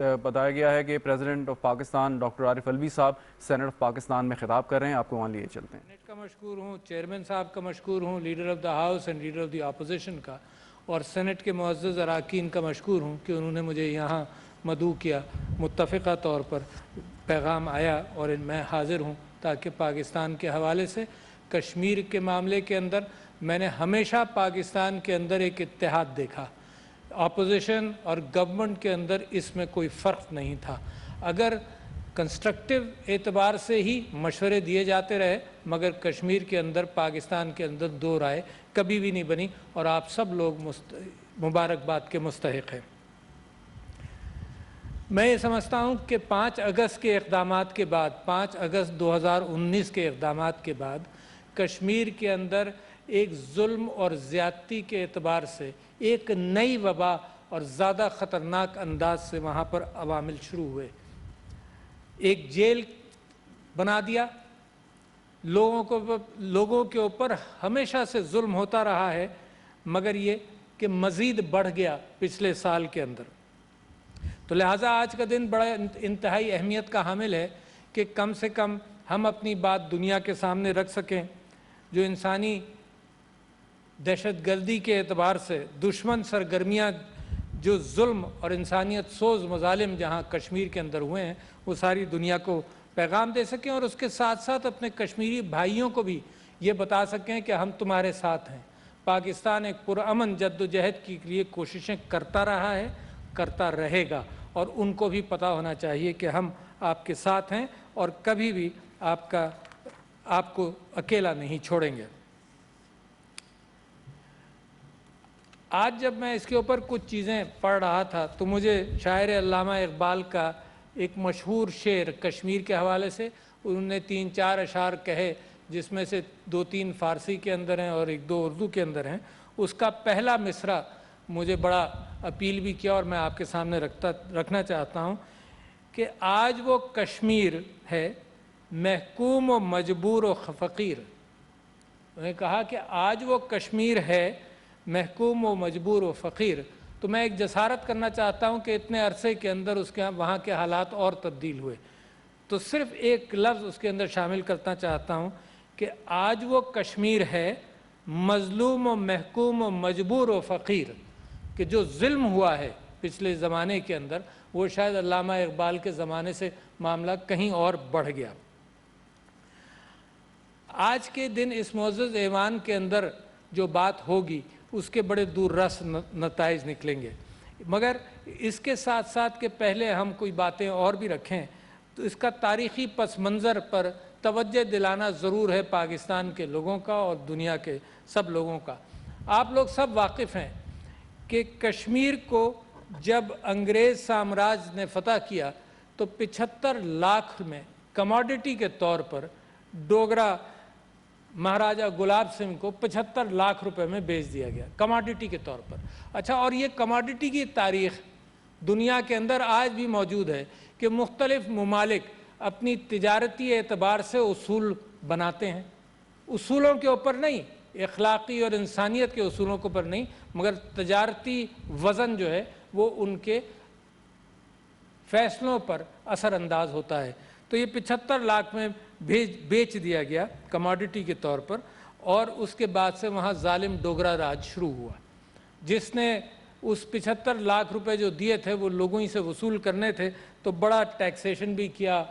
بتایا گیا ہے کہ پریزیڈنٹ آف پاکستان ڈاکٹر عارف الوی صاحب سینٹ آف پاکستان میں خطاب کر رہے ہیں. آپ کو وہاں لیے چلتے ہیں. سینٹ کا مشکور ہوں، چیئرمین صاحب کا مشکور ہوں، leader of the house and leader of the opposition کا، اور سینٹ کے معزز اراکین کا مشکور ہوں کہ انہوں نے مجھے یہاں مدعو کیا. متفقہ طور پر پیغام آیا اور میں حاضر ہوں تاکہ پاکستان کے حوالے سے کشمیر کے معاملے کے اندر میں نے ہمیشہ پاکستان کے اندر ایک اتحاد دیکھا. اپوزیشن اور گورنمنٹ کے اندر اس میں کوئی فرق نہیں تھا. اگر کنسٹرکٹیو اعتبار سے ہی مشورے دیے جاتے رہے، مگر کشمیر کے اندر پاکستان کے اندر دو رائے کبھی بھی نہیں بنی، اور آپ سب لوگ مبارکباد کے مستحق ہیں. میں یہ سمجھتا ہوں کہ 5 اگست کے اقدامات کے بعد، 5 اگست 2019 کے اقدامات کے بعد کشمیر کے اندر ایک ظلم اور زیادتی کے اعتبار سے ایک نئی وبا اور زیادہ خطرناک انداز سے وہاں پر عوامل شروع ہوئے. ایک جیل بنا دیا. لوگوں کے اوپر ہمیشہ سے ظلم ہوتا رہا ہے، مگر یہ کہ مزید بڑھ گیا پچھلے سال کے اندر. تو لہٰذا آج کا دن بڑا انتہائی اہمیت کا حامل ہے کہ کم سے کم ہم اپنی بات دنیا کے سامنے رکھ سکیں. جو انسانی دہشت گردی کے اعتبار سے دشمن سرگرمیاں، جو ظلم اور انسانیت سوز مظالم جہاں کشمیر کے اندر ہوئے ہیں، وہ ساری دنیا کو پیغام دے سکیں، اور اس کے ساتھ ساتھ اپنے کشمیری بھائیوں کو بھی یہ بتا سکیں کہ ہم تمہارے ساتھ ہیں. پاکستان ایک پرامن جد و جہد کے لیے کوششیں کرتا رہا ہے، کرتا رہے گا، اور ان کو بھی پتہ ہونا چاہیے کہ ہم آپ کے ساتھ ہیں اور کبھی بھی آپ کو اکیلا نہیں چھوڑیں گے. آج جب میں اس کے اوپر کچھ چیزیں پڑھ رہا تھا تو مجھے شاعر علامہ اقبال کا ایک مشہور شعر کشمیر کے حوالے سے، انہوں نے 3-4 اشعار کہے، جس میں سے 2-3 فارسی کے اندر ہیں اور 1-2 اردو کے اندر ہیں. اس کا پہلا مصرع مجھے بڑا اپیل بھی کیا اور میں آپ کے سامنے رکھنا چاہتا ہوں کہ آج وہ کشمیر ہے محکوم و مجبور و فقیر. انہوں نے کہا کہ آج وہ کشمیر ہے محکوم و مجبور و فقیر. تو میں ایک جسارت کرنا چاہتا ہوں کہ اتنے عرصے کے اندر وہاں کے حالات اور تبدیل ہوئے، تو صرف ایک لفظ اس کے اندر شامل کرنا چاہتا ہوں کہ آج وہ کشمیر ہے مظلوم و محکوم و مجبور و فقیر. کہ جو ظلم ہوا ہے پچھلے زمانے کے اندر، وہ شاید علامہ اقبال کے زمانے سے معاملہ کہیں اور بڑھ گیا. آج کے دن اس معزز ایوان کے اندر جو بات ہوگی اس کے بڑے دور رس نتائج نکلیں گے، مگر اس کے ساتھ ساتھ کہ پہلے ہم کوئی باتیں اور بھی رکھیں تو اس کا تاریخی پس منظر پر توجہ دلانا ضرور ہے پاکستان کے لوگوں کا اور دنیا کے سب لوگوں کا. آپ لوگ سب واقف ہیں کہ کشمیر کو جب انگریز سامراج نے فتح کیا تو 75 لاکھ میں کموڈٹی کے طور پر ڈوگرا مہاراجہ گلاب سنگھ کو 75 لاکھ روپے میں بیچ دیا گیا کموڈٹی کے طور پر. اچھا، اور یہ کموڈٹی کی تاریخ دنیا کے اندر آج بھی موجود ہے کہ مختلف ممالک اپنی تجارتی اعتبار سے اصول بناتے ہیں. اصولوں کے اوپر نہیں، اخلاقی اور انسانیت کے اصولوں کے اوپر نہیں، مگر تجارتی وزن جو ہے وہ ان کے فیصلوں پر اثر انداز ہوتا ہے. تو یہ 75 لاکھ میں بیچ دیا گیا کموڈٹی کے طور پر، اور اس کے بعد سے وہاں ظالم ڈوگرا راج شروع ہوا، جس نے اس 75 لاکھ روپے جو دیے تھے وہ لوگوں ہی سے وصول کرنے تھے، تو بڑا ٹیکسیشن بھی کیا.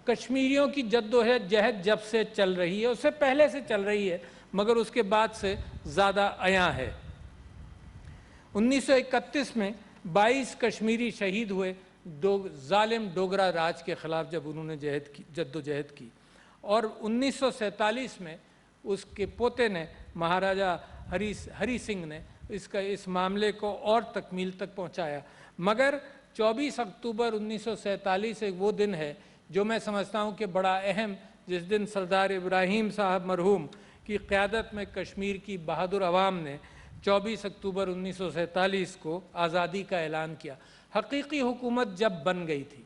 کشمیریوں کی جد و جہد جب سے چل رہی ہے، اس سے پہلے سے چل رہی ہے، مگر اس کے بعد سے زیادہ عیاں ہے. 1931 میں 22 کشمیری شہید ہوئے ظالم ڈوگرا راج کے خلاف جب انہوں نے جد و جہد کی، اور 1947 میں اس کے پوتے نے مہاراجہ ہری سنگھ نے اس معاملے کو اور تکمیل تک پہنچایا. مگر 24 اکتوبر 1947 ایک وہ دن ہے جو میں سمجھتا ہوں کہ بڑا اہم، جس دن سردار ابراہیم صاحب مرحوم کی قیادت میں کشمیر کی بہادر عوام نے 24 اکتوبر 1947 کو آزادی کا اعلان کیا. حقیقی حکومت جب بن گئی تھی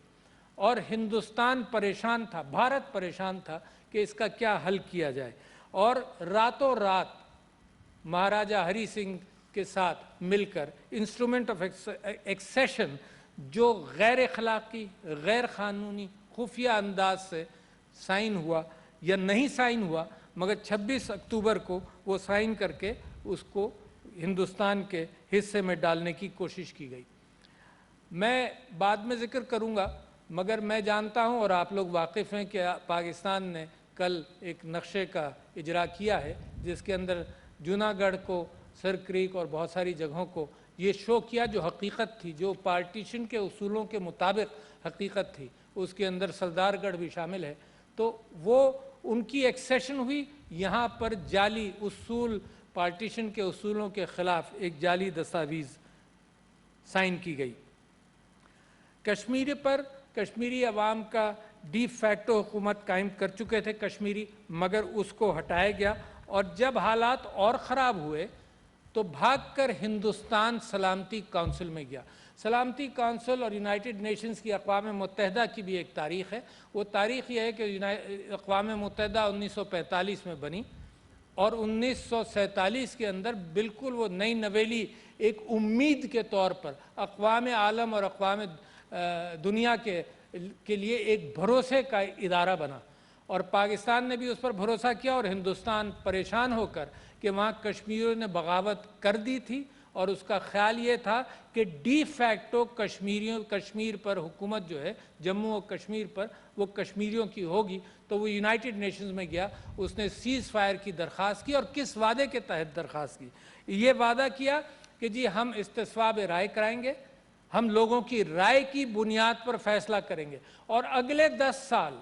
اور ہندوستان پریشان تھا، بھارت پریشان تھا کہ اس کا کیا حل کیا جائے، اور راتوں رات مہاراجہ ہری سنگھ کے ساتھ مل کر انسٹرومنٹ آف ایکسیشن جو غیر اخلاقی، غیر قانونی، خفیہ انداز سے سائن ہوا یا نہیں سائن ہوا، مگر 26 اکتوبر کو وہ سائن کر کے اس کو ہندوستان کے حصے میں ڈالنے کی کوشش کی گئی۔ میں بعد میں ذکر کروں گا، مگر میں جانتا ہوں اور آپ لوگ واقف ہیں کہ پاکستان نے کل ایک نقشے کا اجرا کیا ہے جس کے اندر جوناگڑھ کو، سر کریک اور بہت ساری جگہوں کو یہ شو کیا جو حقیقت تھی، جو پارٹیشن کے اصولوں کے مطابق حقیقت تھی۔ اس کے اندر سردار گڑھ بھی شامل ہے۔ تو وہ ان کی ایکسیشن ہوئی، یہاں پر جعلی اصول، پارٹیشن کے اصولوں کے خلاف ایک جعلی دستاویز سائن کی گئی۔ کشمیر پر کشمیری عوام کا ڈی فیکٹو حکومت قائم کر چکے تھے کشمیری، مگر اس کو ہٹایا گیا، اور جب حالات اور خراب ہوئے تو بھاگ کر ہندوستان سلامتی کونسل میں گیا۔ سلامتی کونسل اور یونائٹڈ نیشنز کی اقوام متحدہ کی بھی ایک تاریخ ہے۔ وہ تاریخ یہ ہے کہ اقوام متحدہ 1945 میں بنی، اور 1947 کے اندر بالکل وہ نئی نویلی ایک امید کے طور پر اقوام عالم اور اقوام دنیا کے لیے ایک بھروسے کا ادارہ بنا، اور پاکستان نے بھی اس پر بھروسہ کیا، اور ہندوستان پریشان ہو کر کہ وہاں کشمیریوں نے بغاوت کر دی تھی، اور اس کا خیال یہ تھا کہ ڈی فیکٹو کشمیر پر حکومت جو ہے، جموں و کشمیر پر، وہ کشمیریوں کی ہوگی، تو وہ یونائٹڈ نیشنز میں گیا، اس نے سیز فائر کی درخواست کی، اور کس وعدے کے تحت درخواست کی؟ یہ وعدہ کیا کہ جی ہم استصواب رائے کرائیں گے، ہم لوگوں کی رائے کی بنیاد پر فیصلہ کریں گے، اور اگلے 10 سال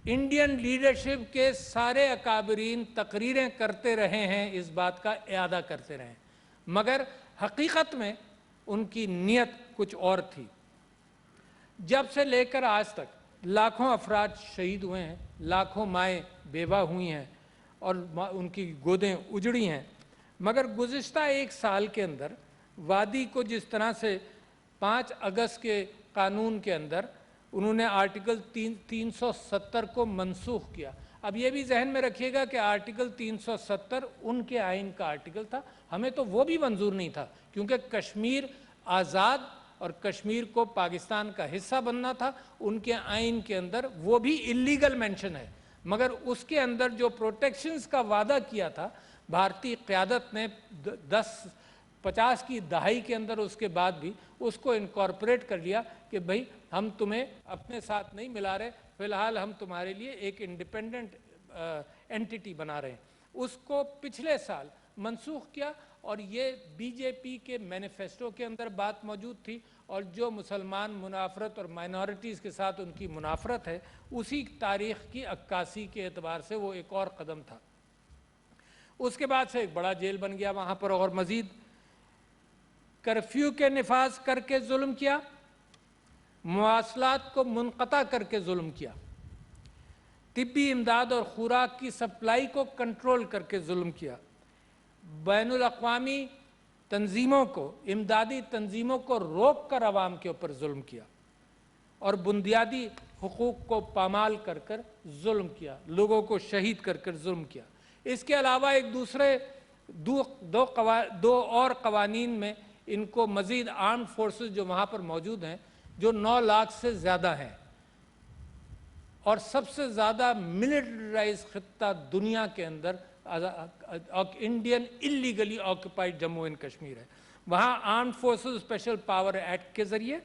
انڈین لیڈرشپ کے سارے اکابرین تقریریں کرتے رہے ہیں، اس بات کا اعادہ کرتے رہے ہیں، مگر حقیقت میں ان کی نیت کچھ اور تھی۔ جب سے لے کر آج تک لاکھوں افراد شہید ہوئے ہیں، لاکھوں مائیں بیوہ ہوئی ہیں، اور ان کی گودیں اجڑی ہیں، مگر گزشتہ 1 سال کے اندر وادی کو جس طرح سے 5 اگست کے قانون کے اندر انہوں نے آرٹیکل 370 کو منسوخ کیا۔ اب یہ بھی ذہن میں رکھیے گا کہ آرٹیکل 370 ان کے آئین کا آرٹیکل تھا، ہمیں تو وہ بھی منظور نہیں تھا، کیونکہ کشمیر آزاد اور کشمیر کو پاکستان کا حصہ بننا تھا۔ ان کے آئین کے اندر وہ بھی اللیگل مینشن ہے، مگر اس کے اندر جو پروٹیکشنز کا وعدہ کیا تھا بھارتی قیادت نے 50 کی دہائی کے اندر، اس کے بعد بھی اس کو انکارپوریٹ کر لیا کہ بھئی ہم تمہیں اپنے ساتھ نہیں ملا رہے، فی الحال ہم تمہارے لیے ایک انڈیپینڈنٹ اینٹیٹی بنا رہے ہیں۔ اس کو پچھلے سال منسوخ کیا، اور یہ بی جے پی کے مینیفیسٹو کے اندر بات موجود تھی، اور جو مسلمان منافرت اور مائنورٹیز کے ساتھ ان کی منافرت ہے، اسی تاریخ کی عکاسی کے اعتبار سے وہ ایک اور قدم تھا۔ اس کے بعد سے ایک بڑا جیل بن گیا وہاں پر، اور مزید کرفیو کے نفاذ کر کے ظلم کیا، مواصلات کو منقطع کر کے ظلم کیا، طبی امداد اور خوراک کی سپلائی کو کنٹرول کر کے ظلم کیا، بین الاقوامی تنظیموں کو، امدادی تنظیموں کو روک کر عوام کے اوپر ظلم کیا، اور بنیادی حقوق کو پامال کر کر ظلم کیا، لوگوں کو شہید کر کر ظلم کیا۔ اس کے علاوہ ایک دوسرے دو اور قوانین میں ان کو مزید آرمڈ فورسز جو وہاں پر موجود ہیں، جو 9 لاکھ سے زیادہ ہیں، اور سب سے زیادہ ملٹرائز خطہ دنیا کے اندر Indian illegally occupied Jammu and Kashmir ہے، وہاں armed forces special power act کے ذریعے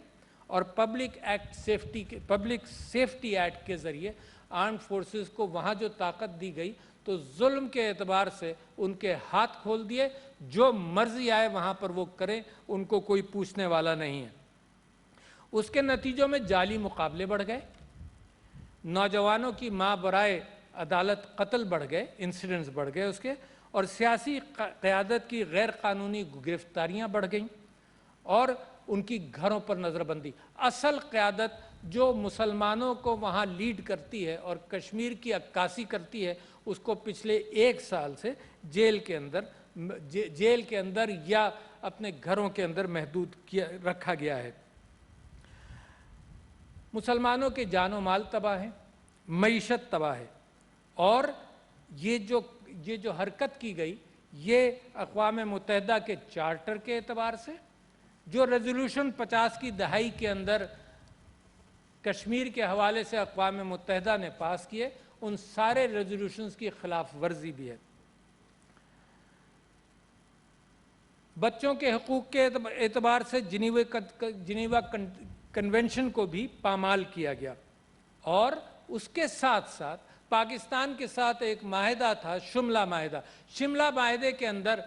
اور پبلک سیفٹی ایکٹ کے ذریعے آرمڈ فورسز کو وہاں جو طاقت دی گئی، تو ظلم کے اعتبار سے ان کے ہاتھ کھول دیے، جو مرضی آئے وہاں پر وہ کریں، ان کو کوئی پوچھنے والا نہیں ہے۔ اس کے نتیجوں میں جعلی مقابلے بڑھ گئے، نوجوانوں کی ماں برائے عدالت قتل بڑھ گئے، انسیڈنٹس بڑھ گئے اس کے، اور سیاسی قیادت کی غیر قانونی گرفتاریاں بڑھ گئیں، اور ان کی گھروں پر نظر بندی۔ اصل قیادت جو مسلمانوں کو وہاں لیڈ کرتی ہے اور کشمیر کی عکاسی کرتی ہے، اس کو پچھلے 1 سال سے جیل کے اندر یا اپنے گھروں کے اندر محدود رکھا گیا ہے۔ مسلمانوں کے جان و مال تباہ ہیں، معیشت تباہ ہے، اور یہ جو حرکت کی گئی، یہ اقوام متحدہ کے چارٹر کے اعتبار سے، جو ریزولوشن 50 کی دہائی کے اندر کشمیر کے حوالے سے اقوام متحدہ نے پاس کیے، ان سارے ریزولوشنز کی خلاف ورزی بھی ہے۔ بچوں کے حقوق کے اعتبار سے جنیوا کنونشن کو بھی پامال کیا گیا، اور اس کے ساتھ ساتھ پاکستان کے ساتھ ایک معاہدہ تھا، شملہ معاہدہ۔ شملہ معاہدے کے اندر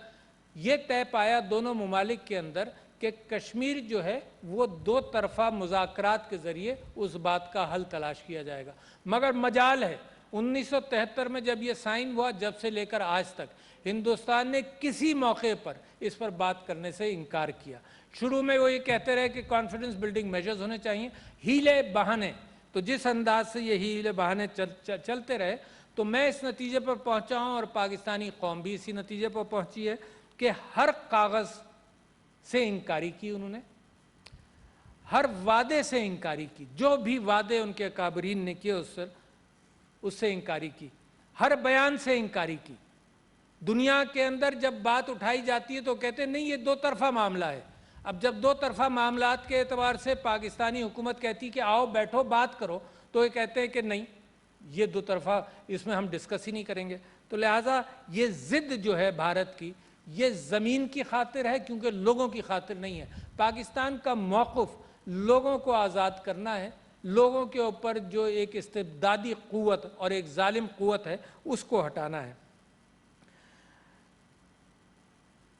یہ طے پایا دونوں ممالک کے اندر کہ کشمیر جو ہے وہ دو طرفہ مذاکرات کے ذریعے اس بات کا حل تلاش کیا جائے گا، مگر مجال ہے 1973 میں جب یہ سائن ہوا، جب سے لے کر آج تک ہندوستان نے کسی موقع پر اس پر بات کرنے سے انکار کیا۔ شروع میں وہ یہ کہتے رہے کہ کانفیڈنس بلڈنگ میجرز ہونے چاہیے، ہیلے بہانے، تو جس انداز سے یہ ہیلے بہانے چلتے رہے تو میں اس نتیجے پر پہنچا ہوں، اور پاکستانی قوم بھی اسی نتیجے پر پہنچی ہے کہ ہر کاغذ سے انکاری کی، انہوں نے ہر وعدے سے انکاری کی، جو بھی وعدے ان کے اکابرین نے کیے اس سے انکاری کی، ہر بیان سے انکاری کی۔ دنیا کے اندر جب بات اٹھائی جاتی ہے تو کہتے ہیں نہیں یہ دو طرفہ معاملہ ہے۔ اب جب دو طرفہ معاملات کے اعتبار سے پاکستانی حکومت کہتی کہ آؤ بیٹھو بات کرو، تو یہ کہتے ہیں کہ نہیں یہ دو طرفہ، اس میں ہم ڈسکس ہی نہیں کریں گے۔ تو لہٰذا یہ ضد جو ہے بھارت کی، یہ زمین کی خاطر ہے کیونکہ لوگوں کی خاطر نہیں ہے۔ پاکستان کا موقف لوگوں کو آزاد کرنا ہے، لوگوں کے اوپر جو ایک استبدادی قوت اور ایک ظالم قوت ہے اس کو ہٹانا ہے۔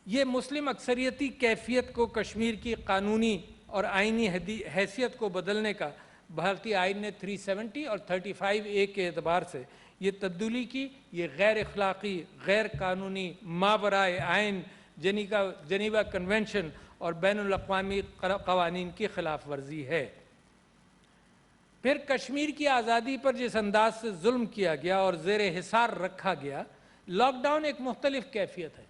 یہ مسلم اکثریتی کیفیت کو کشمیر کی قانونی اور آئینی حیثیت کو بدلنے کا بھارتی آئین نے 370 اور 35A کے اعتبار سے یہ تبدیلی کی، یہ غیر اخلاقی، غیر قانونی، ماورائے آئین جنیوا کنونشن اور بین الاقوامی قوانین کی خلاف ورزی ہے۔ پھر کشمیر کی آزادی پر جس انداز سے ظلم کیا گیا اور زیر حصار رکھا گیا، لاک ڈاؤن ایک مختلف کیفیت ہے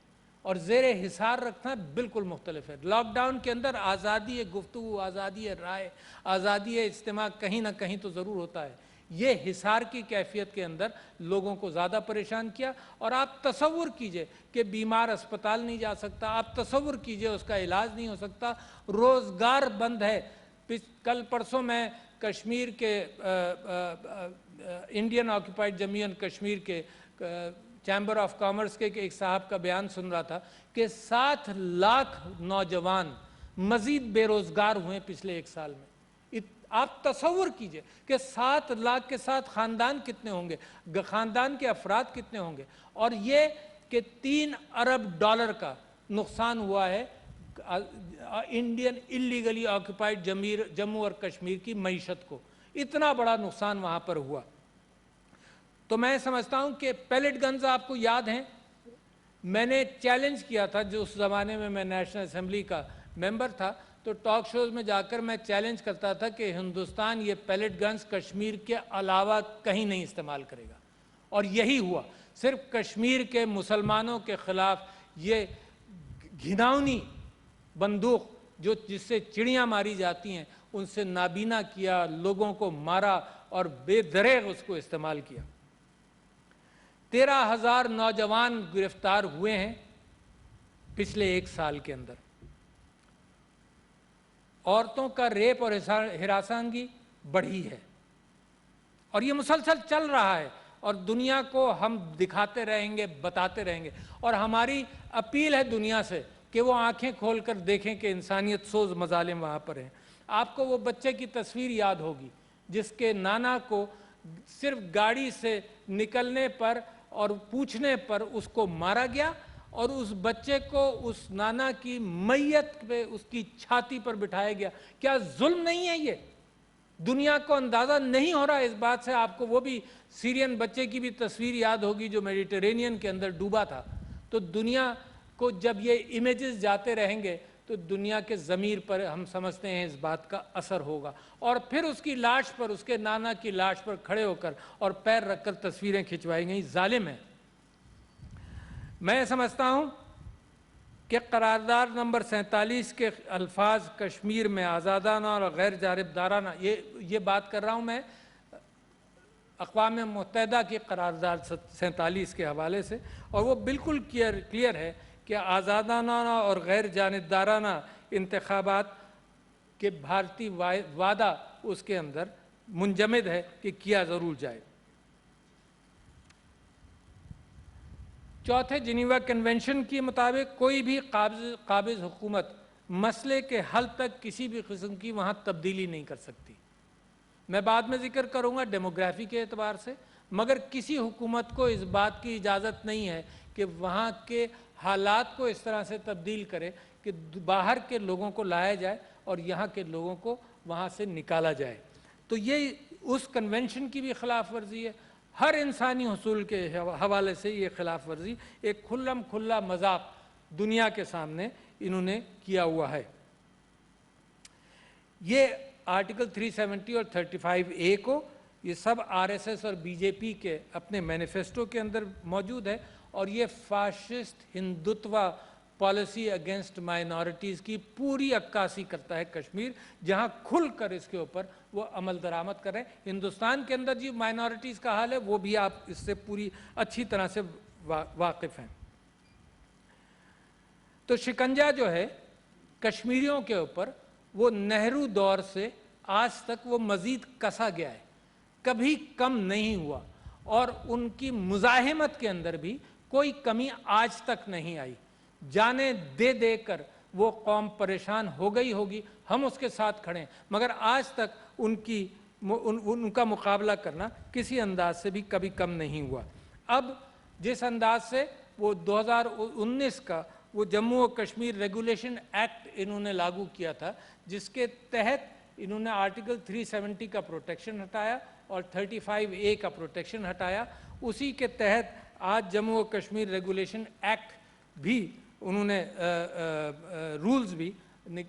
اور زیر حصار رکھنا بالکل مختلف ہے۔ لاک ڈاؤن کے اندر آزادی گفتگو، آزادی رائے، آزادی اجتماع کہیں نہ کہیں تو ضرور ہوتا ہے۔ یہ حصار کی کیفیت کے اندر لوگوں کو زیادہ پریشان کیا، اور آپ تصور کیجئے کہ بیمار اسپتال نہیں جا سکتا، آپ تصور کیجئے اس کا علاج نہیں ہو سکتا، روزگار بند ہے۔ کل پرسوں میں کشمیر کے Indian occupied Jammu and Kashmir کے چیمبر آف کامرس کے ایک صاحب کا بیان سن رہا تھا کہ 7 لاکھ نوجوان مزید بے روزگار ہوئے پچھلے 1 سال میں۔ آپ تصور کیجئے کہ 7 لاکھ کے ساتھ خاندان کتنے ہوں گے، خاندان کے افراد کتنے ہوں گے، اور یہ کہ 3 ارب ڈالر کا نقصان ہوا ہے انڈین اللیگلی آکوپائڈ جموں اور کشمیر کی معیشت کو، اتنا بڑا نقصان وہاں پر ہوا۔ تو میں سمجھتا ہوں کہ پیلٹ گنز آپ کو یاد ہیں، میں نے چیلنج کیا تھا، جو اس زمانے میں میں نیشنل اسمبلی کا ممبر تھا، تو ٹاک شوز میں جا کر میں چیلنج کرتا تھا کہ ہندوستان یہ پیلٹ گنز کشمیر کے علاوہ کہیں نہیں استعمال کرے گا، اور یہی ہوا۔ صرف کشمیر کے مسلمانوں کے خلاف یہ گھناؤنی بندوق جس سے چڑیاں ماری جاتی ہیں ان سے نابینا کیا، لوگوں کو مارا اور بے دریغ اس کو استعمال کیا۔ 13,000 نوجوان گرفتار ہوئے ہیں پچھلے 1 سال کے اندر۔ عورتوں کا ریپ اور ہراسانگی بڑھی ہے، اور یہ مسلسل چل رہا ہے، اور دنیا کو ہم دکھاتے رہیں گے، بتاتے رہیں گے، اور ہماری اپیل ہے دنیا سے کہ وہ آنکھیں کھول کر دیکھیں کہ انسانیت سوز مظالم وہاں پر ہیں۔ آپ کو وہ بچے کی تصویر یاد ہوگی جس کے نانا کو صرف گاڑی سے نکلنے پر اور پوچھنے پر اس کو مارا گیا، اور اس بچے کو اس نانا کی میت پہ اس کی چھاتی پر بٹھایا گیا۔ کیا ظلم نہیں ہے یہ؟ دنیا کو اندازہ نہیں ہو رہا اس بات سے۔ آپ کو وہ بھی سیرین بچے کی بھی تصویر یاد ہوگی جو میڈیٹرینین کے اندر ڈوبا تھا۔ تو دنیا کو جب یہ امیجز جاتے رہیں گے تو دنیا کے ضمیر پر ہم سمجھتے ہیں اس بات کا اثر ہوگا، اور پھر اس کی لاش پر، اس کے نانا کی لاش پر کھڑے ہو کر اور پیر رکھ کر تصویریں کھنچوائی گئیں۔ ظالم ہے۔ میں سمجھتا ہوں کہ قرارداد نمبر 47 کے الفاظ کشمیر میں آزادانہ اور غیر جانبدارانہ، یہ بات کر رہا ہوں میں اقوام متحدہ کی قرارداد 47 کے حوالے سے، اور وہ بالکل کلیئر ہے کہ آزادانہ اور غیر جانبدارانہ انتخابات کے بھارتی وعدہ اس کے اندر منجمد ہے کہ کیا ضرور جائے۔ چوتھے جنیوا کنونشن کے مطابق کوئی بھی قابض حکومت مسئلے کے حل تک کسی بھی قسم کی وہاں تبدیلی نہیں کر سکتی۔ میں بعد میں ذکر کروں گا ڈیموگرافی کے اعتبار سے، مگر کسی حکومت کو اس بات کی اجازت نہیں ہے کہ وہاں کے حالات کو اس طرح سے تبدیل کرے کہ باہر کے لوگوں کو لایا جائے اور یہاں کے لوگوں کو وہاں سے نکالا جائے۔ تو یہ اس کنونشن کی بھی خلاف ورزی ہے۔ ہر انسانی حصول کے حوالے سے یہ خلاف ورزی ایک کھلا مذاق دنیا کے سامنے انہوں نے کیا ہوا ہے۔ یہ آرٹیکل 370 اور 35A کو یہ سب RSS اور BJP کے اپنے مینیفیسٹو کے اندر موجود ہے، اور یہ fascist Hindutva policy against minorities کی پوری عکاسی کرتا ہے کشمیر، جہاں کھل کر اس کے اوپر وہ عمل درآمد کر رہے ہیں۔ ہندوستان کے اندر جو مائنورٹیز کا حال ہے وہ بھی آپ اس سے پوری اچھی طرح سے واقف ہیں۔ تو شکنجہ جو ہے کشمیریوں کے اوپر وہ نہرو دور سے آج تک وہ مزید کسا گیا ہے، کبھی کم نہیں ہوا، اور ان کی مزاحمت کے اندر بھی کوئی کمی آج تک نہیں آئی۔ جانیں دے دے کر وہ قوم پریشان ہو گئی ہوگی، ہم اس کے ساتھ کھڑے ہیں، مگر آج تک ان کا مقابلہ کرنا کسی انداز سے بھی کبھی کم نہیں ہوا۔ اب جس انداز سے وہ 2019 کا وہ جموں و کشمیر ریگولیشن ایکٹ انہوں نے لاگو کیا تھا، جس کے تحت انہوں نے آرٹیکل 370 کا پروٹیکشن ہٹایا اور 35A کا پروٹیکشن ہٹایا، اسی کے تحت آج جموں و کشمیر ریگولیشن ایکٹ بھی انہوں نے رولز بھی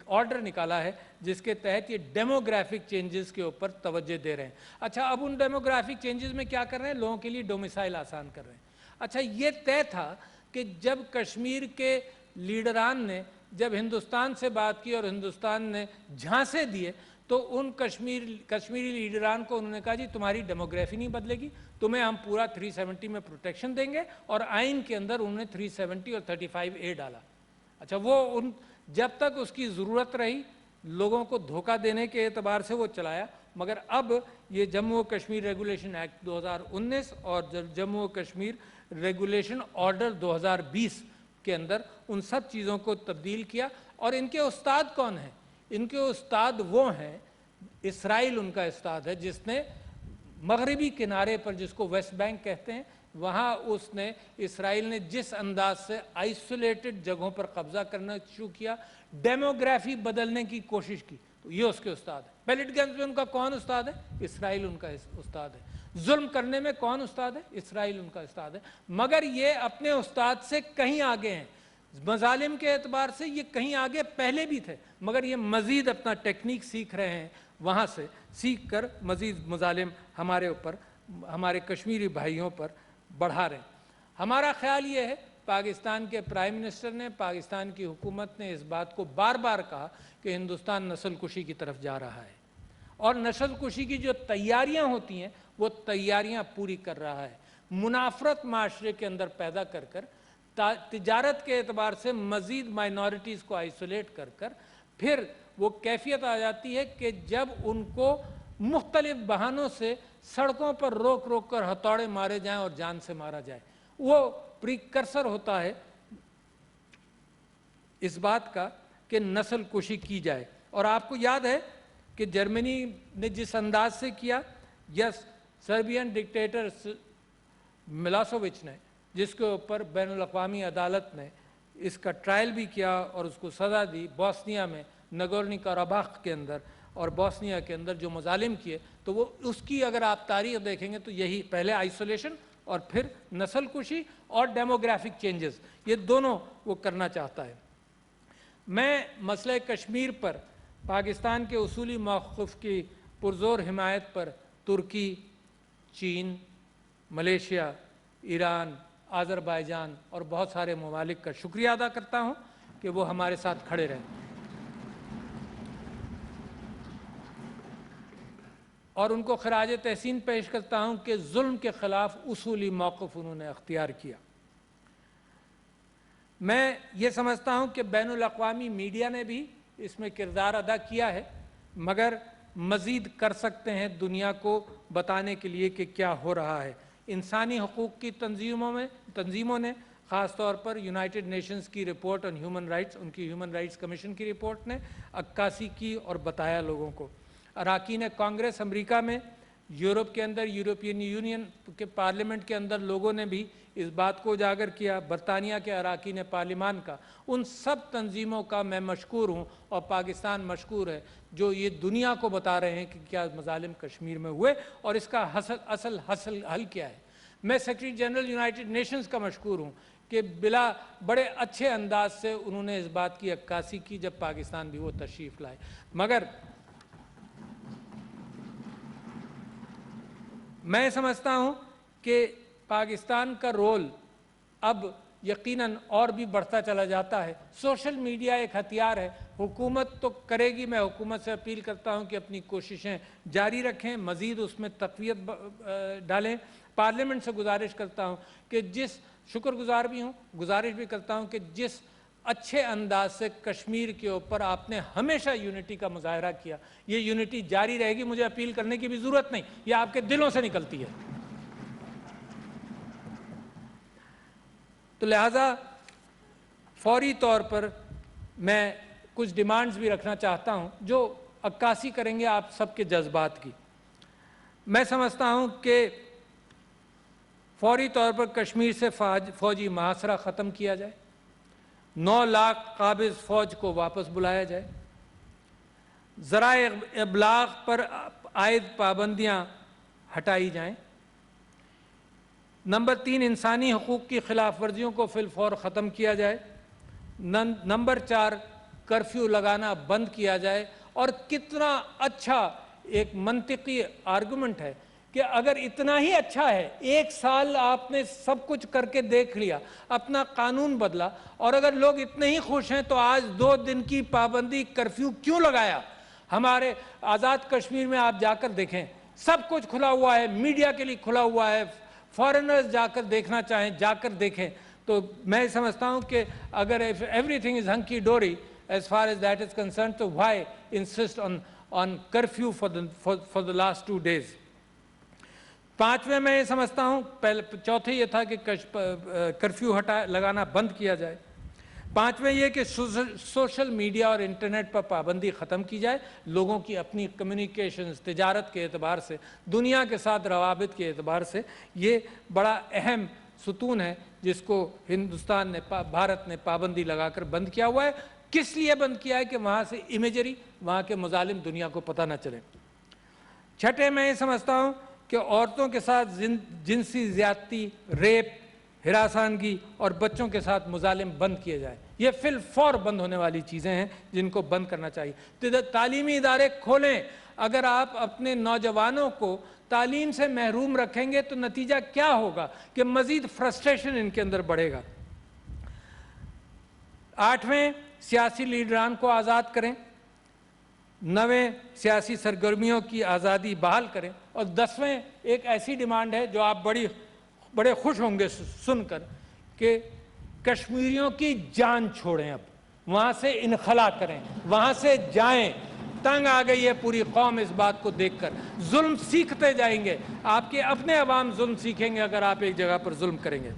آرڈر نکالا ہے، جس کے تحت یہ ڈیموگرافک چینجز کے اوپر توجہ دے رہے ہیں۔ اچھا، اب ان ڈیموگرافک چینجز میں کیا کر رہے ہیں؟ لوگوں کے لیے ڈومیسائل آسان کر رہے ہیں۔ اچھا، یہ طے تھا کہ جب کشمیر کے لیڈران نے جب ہندوستان سے بات کی اور ہندوستان نے جھانسے دیے، تو ان کشمیری لیڈران کو انہوں نے کہا جی تمہاری ڈیموگرافی نہیں بدلے گی، تمہیں ہم پورا 370 میں پروٹیکشن دیں گے، اور آئین کے اندر انہوں نے 370 اور 35A ڈالا۔ اچھا، وہ جب تک اس کی ضرورت رہی لوگوں کو دھوکہ دینے کے اعتبار سے وہ چلایا، مگر اب یہ جموں و کشمیر ریگولیشن ایکٹ 2019 اور جموں و کشمیر ریگولیشن آرڈر 2020 کے اندر ان سب چیزوں کو تبدیل کیا۔ اور ان کے استاد کون ہیں؟ ان کے استاد وہ ہیں، اسرائیل ان کا استاد ہے، جس نے مغربی کنارے پر، جس کو ویسٹ بینک کہتے ہیں، وہاں اسرائیل نے جس انداز سے آئسولیٹڈ جگہوں پر قبضہ کرنا شروع کیا، ڈیموگرافی بدلنے کی کوشش کی، تو یہ اس کے استاد ہے۔ پیلٹ گنز میں ان کا کون استاد ہے؟ اسرائیل ان کا استاد ہے۔ ظلم کرنے میں کون استاد ہے؟ اسرائیل ان کا استاد ہے۔ مگر یہ اپنے استاد سے کہیں آگے ہیں، مظالم کے اعتبار سے یہ کہیں آگے پہلے بھی تھے، مگر یہ مزید اپنا ٹیکنیک سیکھ رہے ہیں، وہاں سے سیکھ کر مزید مظالم ہمارے اوپر، ہمارے کشمیری بھائیوں پر بڑھا رہے ہیں۔ ہمارا خیال یہ ہے، پاکستان کے پرائم منسٹر نے، پاکستان کی حکومت نے اس بات کو بار بار کہا کہ ہندوستان نسل کشی کی طرف جا رہا ہے، اور نسل کشی کی جو تیاریاں ہوتی ہیں وہ تیاریاں پوری کر رہا ہے، منافرت معاشرے کے اندر پیدا کر کر، تجارت کے اعتبار سے مزید مائنورٹیز کو آئسولیٹ کر کر، پھر وہ کیفیت آ جاتی ہے کہ جب ان کو مختلف بہانوں سے سڑکوں پر روک روک کر ہتھوڑے مارے جائیں اور جان سے مارا جائے، وہ پریکرسر ہوتا ہے اس بات کا کہ نسل کشی کی جائے۔ اور آپ کو یاد ہے کہ جرمنی نے جس انداز سے کیا، سربین ڈکٹیٹر ملاسووچ نے، جس کے اوپر بین الاقوامی عدالت نے اس کا ٹرائل بھی کیا اور اس کو سزا دی، بوسنیا میں نگورنو قرباخ کے اندر اور بوسنیا کے اندر جو مظالم کیے، تو وہ اس کی اگر آپ تاریخ دیکھیں گے تو یہی پہلے آئسولیشن اور پھر نسل کشی اور ڈیموگرافک چینجز، یہ دونوں وہ کرنا چاہتا ہے۔ میں مسئلہ کشمیر پر پاکستان کے اصولی موقف کی پرزور حمایت پر ترکی، چین، ملیشیا، ایران، آذربائیجان اور بہت سارے ممالک کا شکریہ ادا کرتا ہوں کہ وہ ہمارے ساتھ کھڑے رہے، اور ان کو خراج تحسین پیش کرتا ہوں کہ ظلم کے خلاف اصولی موقف انہوں نے اختیار کیا۔ میں یہ سمجھتا ہوں کہ بین الاقوامی میڈیا نے بھی اس میں کردار ادا کیا ہے، مگر مزید کر سکتے ہیں دنیا کو بتانے کے لیے کہ کیا ہو رہا ہے۔ انسانی حقوق کی تنظیموں نے خاص طور پر یونائٹڈ نیشنز کی رپورٹ آن ہیومن رائٹس، ان کی ہیومن رائٹس کمیشن کی رپورٹ نے عکاسی کی اور بتایا لوگوں کو۔ اراکین کانگریس امریکہ میں، یورپ کے اندر، یورپین یونین کے پارلیمنٹ کے اندر لوگوں نے بھی اس بات کو اجاگر کیا، برطانیہ کے اراکین پارلیمان کا، ان سب تنظیموں کا میں مشکور ہوں اور پاکستان مشکور ہے جو یہ دنیا کو بتا رہے ہیں کہ کیا مظالم کشمیر میں ہوئے اور اس کا اصل حل کیا ہے۔ میں سیکرٹری جنرل یونائٹڈ نیشنز کا مشکور ہوں کہ بلا بڑے اچھے انداز سے انہوں نے اس بات کی عکاسی کی جب پاکستان بھی وہ تشریف لائے۔ مگر میں سمجھتا ہوں کہ پاکستان کا رول اب یقیناً اور بھی بڑھتا چلا جاتا ہے۔ سوشل میڈیا ایک ہتھیار ہے، حکومت تو کرے گی، میں حکومت سے اپیل کرتا ہوں کہ اپنی کوششیں جاری رکھیں، مزید اس میں تقویت ڈالیں۔ پارلیمنٹ سے گزارش کرتا ہوں کہ شکر گزار بھی ہوں، گزارش بھی کرتا ہوں کہ جس اچھے انداز سے کشمیر کے اوپر آپ نے ہمیشہ یونٹی کا مظاہرہ کیا، یہ یونٹی جاری رہے گی، مجھے اپیل کرنے کی بھی ضرورت نہیں، یہ آپ کے دلوں سے نکلتی ہے۔ تو لہٰذا فوری طور پر میں کچھ ڈیمانڈز بھی رکھنا چاہتا ہوں جو عکاسی کریں گے آپ سب کے جذبات کی۔ میں سمجھتا ہوں کہ فوری طور پر کشمیر سے فوجی محاصرہ ختم کیا جائے، 9 لاکھ قابض فوج کو واپس بلایا جائے، ذرائع ابلاغ پر عائد پابندیاں ہٹائی جائیں۔ نمبر 3، انسانی حقوق کی خلاف ورزیوں کو فی الفور ختم کیا جائے۔ نمبر 4، کرفیو لگانا بند کیا جائے۔ اور کتنا اچھا ایک منطقی آرگومنٹ ہے کہ اگر اتنا ہی اچھا ہے، 1 سال آپ نے سب کچھ کر کے دیکھ لیا، اپنا قانون بدلا، اور اگر لوگ اتنے ہی خوش ہیں تو آج 2 دن کی پابندی کرفیو کیوں لگایا؟ ہمارے آزاد کشمیر میں آپ جا کر دیکھیں، سب کچھ کھلا ہوا ہے، میڈیا کے لیے کھلا ہوا ہے، فارنرز جا کر دیکھنا چاہیں جا کر دیکھیں۔ تو میں سمجھتا ہوں کہ اگر everything is hunky dory as far as that is concerned, تو why insist on curfew for the last 2 days؟ 5ویں میں یہ سمجھتا ہوں، چوتھے یہ تھا کہ کرفیو لگانا بند کیا جائے۔ 5ویں یہ کہ سوشل میڈیا اور انٹرنیٹ پر پابندی ختم کی جائے، لوگوں کی اپنی کمیونیکیشنز، تجارت کے اعتبار سے، دنیا کے ساتھ روابط کے اعتبار سے یہ بڑا اہم ستون ہے جس کو ہندوستان نے، بھارت نے پابندی لگا کر بند کیا ہوا ہے۔ کس لیے بند کیا ہے؟ کہ وہاں سے امیجری، وہاں کے مظالم دنیا کو پتہ نہ چلے۔ 6 میں یہ سمجھتا ہوں کہ عورتوں کے ساتھ جنسی زیادتی، ریپ، ہراسانگی اور بچوں کے ساتھ مظالم بند کیے جائیں۔ یہ فی الفور بند ہونے والی چیزیں ہیں جن کو بند کرنا چاہیے۔ تعلیمی ادارے کھولیں۔ اگر آپ اپنے نوجوانوں کو تعلیم سے محروم رکھیں گے تو نتیجہ کیا ہوگا؟ کہ مزید فرسٹریشن ان کے اندر بڑھے گا۔ 8ویں، سیاسی لیڈران کو آزاد کریں۔ 9ویں، سیاسی سرگرمیوں کی آزادی بحال کریں۔ اور 10ویں ایک ایسی ڈیمانڈ ہے جو آپ بڑے خوش ہوں گے سن کر، کہ کشمیریوں کی جان چھوڑیں، اب وہاں سے انخلا کریں، وہاں سے جائیں۔ تنگ آ گئی ہے پوری قوم اس بات کو دیکھ کر، ظلم سیکھتے جائیں گے، آپ کے اپنے عوام ظلم سیکھیں گے اگر آپ ایک جگہ پر ظلم کریں گے۔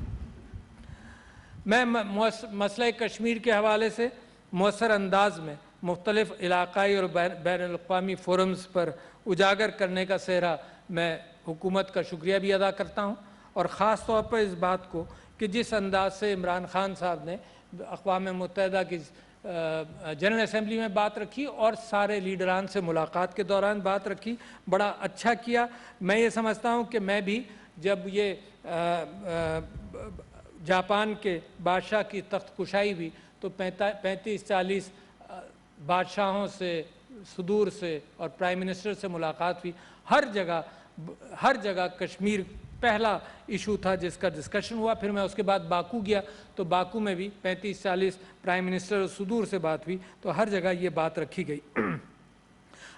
میں مسئلہ کشمیر کے حوالے سے مؤثر انداز میں مختلف علاقائی اور بین الاقوامی فورمز پر اجاگر کرنے کا سہرا میں حکومت کا شکریہ بھی ادا کرتا ہوں، اور خاص طور پر اس بات کو کہ جس انداز سے عمران خان صاحب نے اقوام متحدہ کی جنرل اسمبلی میں بات رکھی اور سارے لیڈران سے ملاقات کے دوران بات رکھی، بڑا اچھا کیا۔ میں یہ سمجھتا ہوں کہ میں بھی جب یہ جاپان کے بادشاہ کی تخت کشائی ہوئی تو 35-40 بادشاہوں سے، صدور سے اور پرائم منسٹر سے ملاقات ہوئی۔ ہر جگہ کشمیر پہلا ایشو تھا جس کا ڈسکشن ہوا۔ پھر میں اس کے بعد باکو گیا تو باکو میں بھی 35-40 پرائم منسٹر اور صدور سے بات ہوئی، تو ہر جگہ یہ بات رکھی گئی۔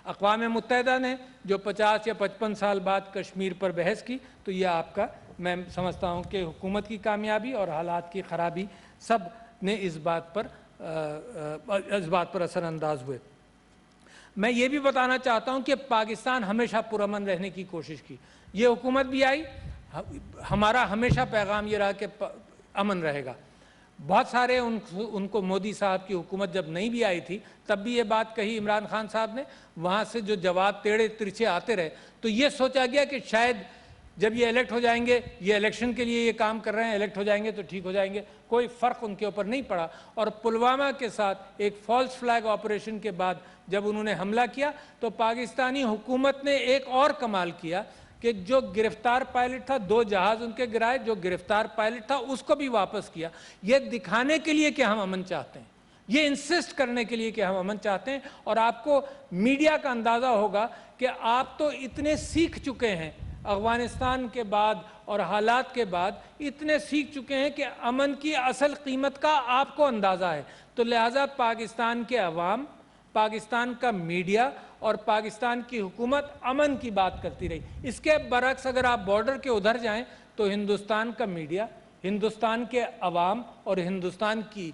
اقوام متحدہ نے جو 50 یا 55 سال بعد کشمیر پر بحث کی، تو یہ آپ کا، میں سمجھتا ہوں کہ حکومت کی کامیابی اور حالات کی خرابی سب نے اس بات پر اس بات پر اثر انداز ہوئے۔ میں یہ بھی بتانا چاہتا ہوں کہ پاکستان ہمیشہ پرامن رہنے کی کوشش کی، یہ حکومت بھی آئی، ہمارا ہمیشہ پیغام یہ رہا کہ امن رہے گا۔ بہت سارے ان کو مودی صاحب کی حکومت جب نہیں بھی آئی تھی تب بھی یہ بات کہی عمران خان صاحب نے، وہاں سے جو جواب ٹیڑھے ترچھے آتے رہے تو یہ سوچا گیا کہ شاید جب یہ الیکٹ ہو جائیں گے، یہ الیکشن کے لیے یہ کام کر رہے ہیں، الیکٹ ہو جائیں گے تو ٹھیک ہو جائیں گے، کوئی فرق ان کے اوپر نہیں پڑا۔ اور پلوامہ کے ساتھ ایک فالس فلیگ آپریشن کے بعد جب انہوں نے حملہ کیا تو پاکستانی حکومت نے ایک اور کمال کیا کہ جو گرفتار پائلٹ تھا، 2 جہاز ان کے گرائے، جو گرفتار پائلٹ تھا اس کو بھی واپس کیا، یہ دکھانے کے لیے کہ ہم امن چاہتے ہیں، یہ انسسٹ کرنے کے لیے کہ ہم امن چاہتے ہیں۔ اور آپ کو میڈیا کا اندازہ ہوگا کہ آپ تو اتنے سیکھ چکے ہیں افغانستان کے بعد اور حالات کے بعد، اتنے سیکھ چکے ہیں کہ امن کی اصل قیمت کا آپ کو اندازہ ہے۔ تو لہٰذا پاکستان کے عوام، پاکستان کا میڈیا اور پاکستان کی حکومت امن کی بات کرتی رہی۔ اس کے برعکس اگر آپ بارڈر کے ادھر جائیں تو ہندوستان کا میڈیا، ہندوستان کے عوام اور ہندوستان کی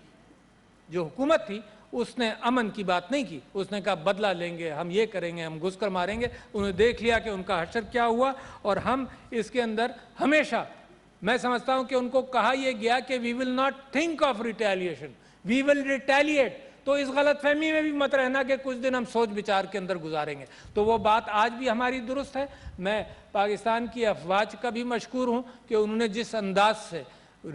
جو حکومت تھی اس نے امن کی بات نہیں کی، اس نے کہا بدلہ لیں گے، ہم یہ کریں گے، ہم گھس کر ماریں گے۔ انہوں نے دیکھ لیا کہ ان کا حشر کیا ہوا، اور ہم اس کے اندر ہمیشہ، میں سمجھتا ہوں کہ ان کو کہا یہ گیا کہ we will not think of retaliation, we will retaliate۔ تو اس غلط فہمی میں بھی مت رہنا کہ کچھ دن ہم سوچ بچار کے اندر گزاریں گے، تو وہ بات آج بھی ہماری درست ہے۔ میں پاکستان کی افواج کا بھی مشکور ہوں کہ انہوں نے جس انداز سے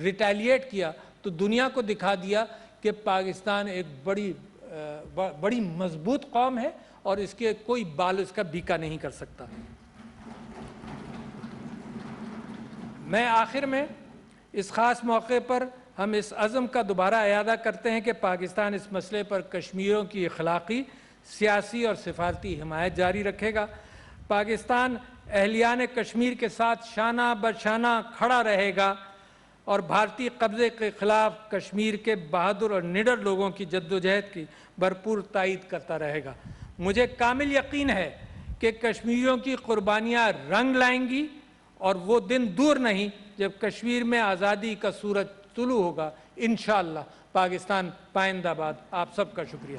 ریٹیلیٹ کیا تو دنیا کو دکھا دیا کہ پاکستان ایک بڑی مضبوط قوم ہے اور اس کے کوئی بال اس کا بیکا نہیں کر سکتا۔ میں آخر میں اس خاص موقع پر ہم اس عزم کا دوبارہ اعادہ کرتے ہیں کہ پاکستان اس مسئلے پر کشمیریوں کی اخلاقی، سیاسی اور سفارتی حمایت جاری رکھے گا۔ پاکستان اہلیان کشمیر کے ساتھ شانہ بشانہ کھڑا رہے گا اور بھارتی قبضے کے خلاف کشمیر کے بہادر اور نڈر لوگوں کی جدوجہد کی بھرپور تائید کرتا رہے گا۔ مجھے کامل یقین ہے کہ کشمیریوں کی قربانیاں رنگ لائیں گی اور وہ دن دور نہیں جب کشمیر میں آزادی کا سورج طلوع ہوگا۔ انشاءاللہ پاکستان پائندہ باد۔ آپ سب کا شکریہ۔